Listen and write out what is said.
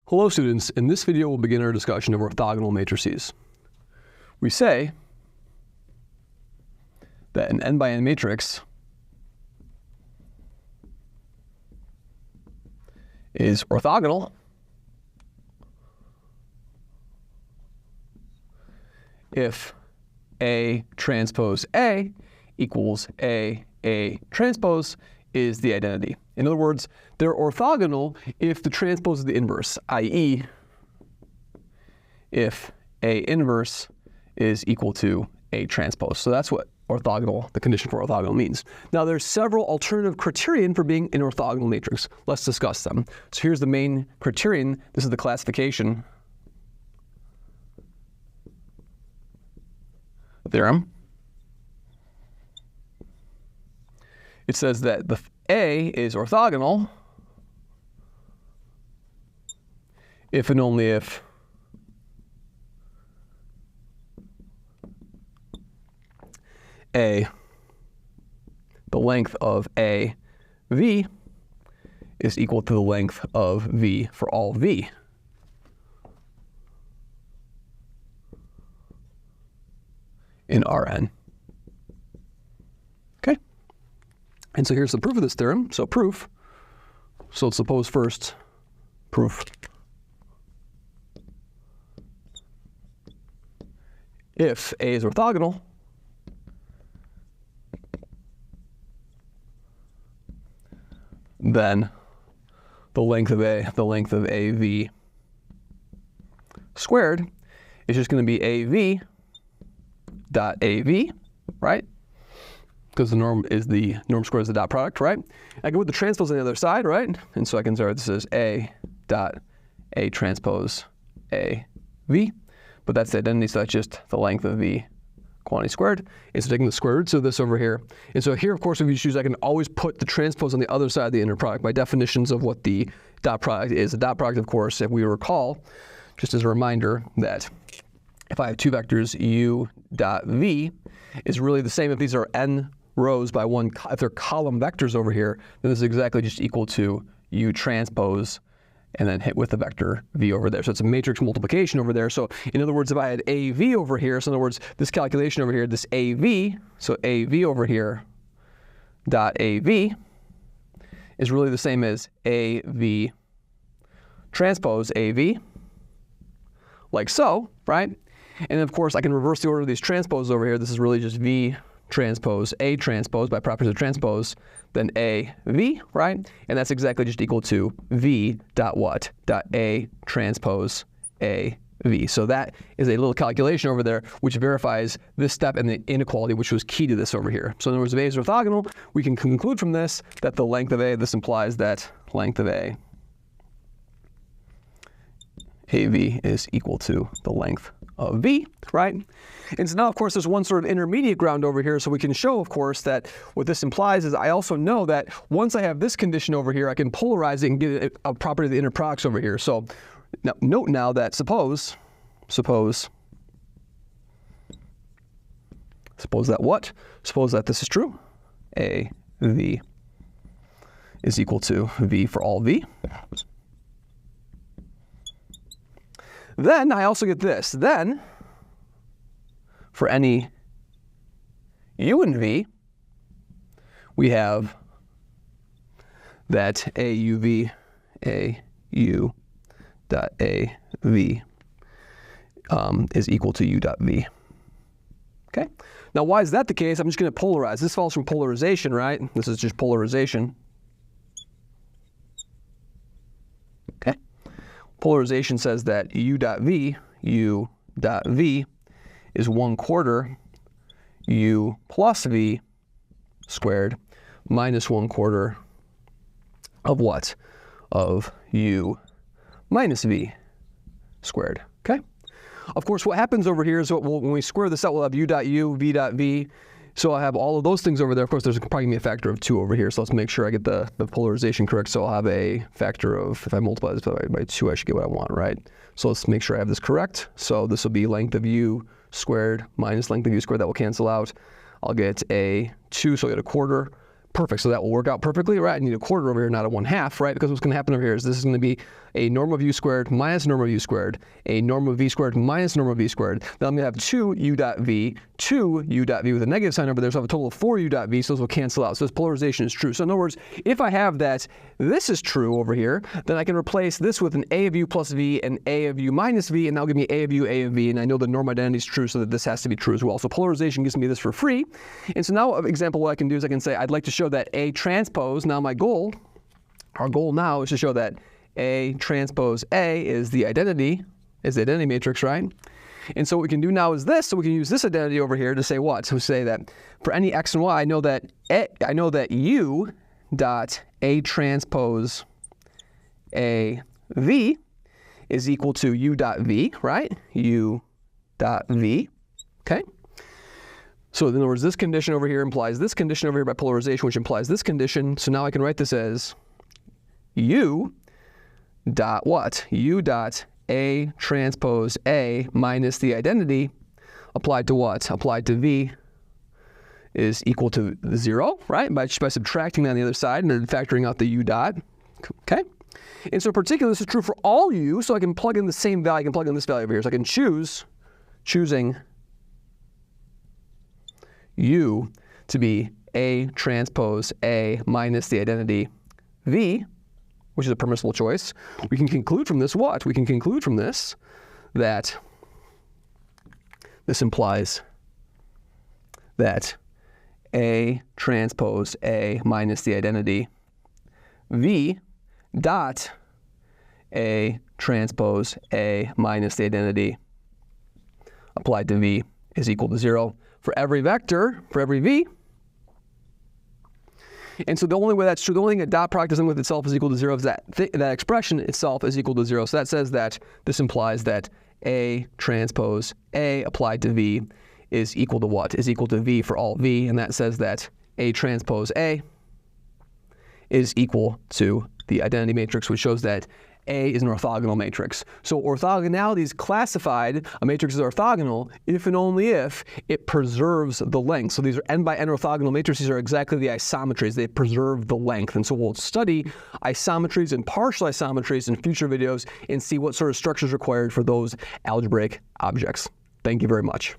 Hello students, in this video we'll begin our discussion of orthogonal matrices. We say that an n by n matrix is orthogonal if A transpose A equals A transpose is the identity. In other words, they're orthogonal if the transpose is the inverse, i.e. if A inverse is equal to A transpose. So that's what orthogonal, the condition for orthogonal means. Now there's several alternative criterion for being an orthogonal matrix. Let's discuss them. So here's the main criterion. This is the classification theorem. It says that the A is orthogonal if and only if A, the length of A V is equal to the length of V for all V. In Rn. Okay? And so here's the proof of this theorem. So proof. So let's suppose first proof. If A is orthogonal, then the length of AV squared is just going to be AV dot AV, right? Because the norm squared is the dot product, right? I can put the transpose on the other side, right? And so I can start this as A dot A transpose AV, but that's the identity, so that's just the length of V quantity squared. It's taking the square roots of this over here. And so here, of course, if you choose, I can always put the transpose on the other side of the inner product by definitions of what the dot product is. The dot product, of course, if we recall, just as a reminder, that if I have two vectors, u dot v is really the same if these are n rows by one, if they're column vectors over here, then this is exactly just equal to u transpose and then hit with the vector v over there. So it's a matrix multiplication over there. So in other words, if I had AV over here, so in other words, this calculation over here, this AV, so AV over here dot AV is really the same as AV transpose AV, like so, right? And of course, I can reverse the order of these transposes over here. This is really just V transpose A transpose by properties of transpose, then AV, right? And that's exactly just equal to V dot what? Dot A transpose AV. So that is a little calculation over there which verifies this step and the inequality which was key to this over here. So in other words, if A is orthogonal, we can conclude from this that the length of A, this implies that length of A, AV is equal to the length of V, right? And so now, of course, there's one sort of intermediate ground over here, so we can show, of course, that what this implies is I also know that once I have this condition over here, I can polarize it and get a property of the inner products over here. So now, note now that suppose that what? Suppose that this is true. AV is equal to V for all V. Then I also get this. Then, for any u and v, we have that AU dot AV is equal to u dot v. Okay? Now, why is that the case? I'm just going to polarize. This follows from polarization, right? This is just polarization. Okay? Polarization says that u dot v is 1/4 u plus v squared minus 1/4 of what? Of u minus v squared, okay? Of course, what happens over here is when we square this out, we'll have u dot u, v dot v. So I have all of those things over there. Of course, there's probably going to be a factor of 2 over here. So let's make sure I get the polarization correct. So I'll have a factor of, if I multiply this by 2, I should get what I want, right? So let's make sure I have this correct. So this will be length of u squared minus length of u squared. That will cancel out. I'll get a 2, so I'll get 1/4 Perfect, so that will work out perfectly, right? I need a quarter over here, not a 1/2, right? Because what's going to happen over here is this is going to be a norm of u squared minus norm of u squared, a norm of v squared minus norm of v squared. Then I'm going to have 2u dot v, 2u dot v with a negative sign over there, so I have a total of 4u dot v, so those will cancel out. So this polarization is true. So in other words, if I have that this is true over here, then I can replace this with an a of u plus v and a of u minus v, and that'll give me a of v, and I know the norm identity is true, so that this has to be true as well. So polarization gives me this for free. And so now, an example, what I can do is I can say I'd like to show that A transpose. Now our goal now is to show that A transpose A is the identity matrix, right? And so what we can do now is this. So we can use this identity over here to say what? So say that for any x and y, I know that u dot A transpose A v is equal to u dot v, right? U dot v, okay? So in other words, this condition over here implies this condition over here by polarization, which implies this condition. So now I can write this as u dot what? U dot A transpose A minus the identity applied to what? Applied to v is equal to 0, right? By subtracting that on the other side and then factoring out the u dot, okay? And so in particular, this is true for all u, so I can plug in the same value. I can plug in this value over here. So I can choosing u to be A transpose A minus the identity v, which is a permissible choice. We can conclude from this what? We can conclude from this that this implies that A transpose A minus the identity v dot A transpose A minus the identity applied to v is equal to 0 for every vector, for every v. And so the only way that's true, the only thing a dot product doesn't with itself is equal to 0 is that expression itself is equal to 0. So that says that this implies that A transpose A applied to v is equal to what? Is equal to v for all v, and that says that A transpose A is equal to the identity matrix, which shows that A is an orthogonal matrix. So orthogonality is classified, a matrix is orthogonal, if and only if it preserves the length. So these are n by n orthogonal matrices are exactly the isometries. They preserve the length. And so we'll study isometries and partial isometries in future videos and see what sort of structure is required for those algebraic objects. Thank you very much.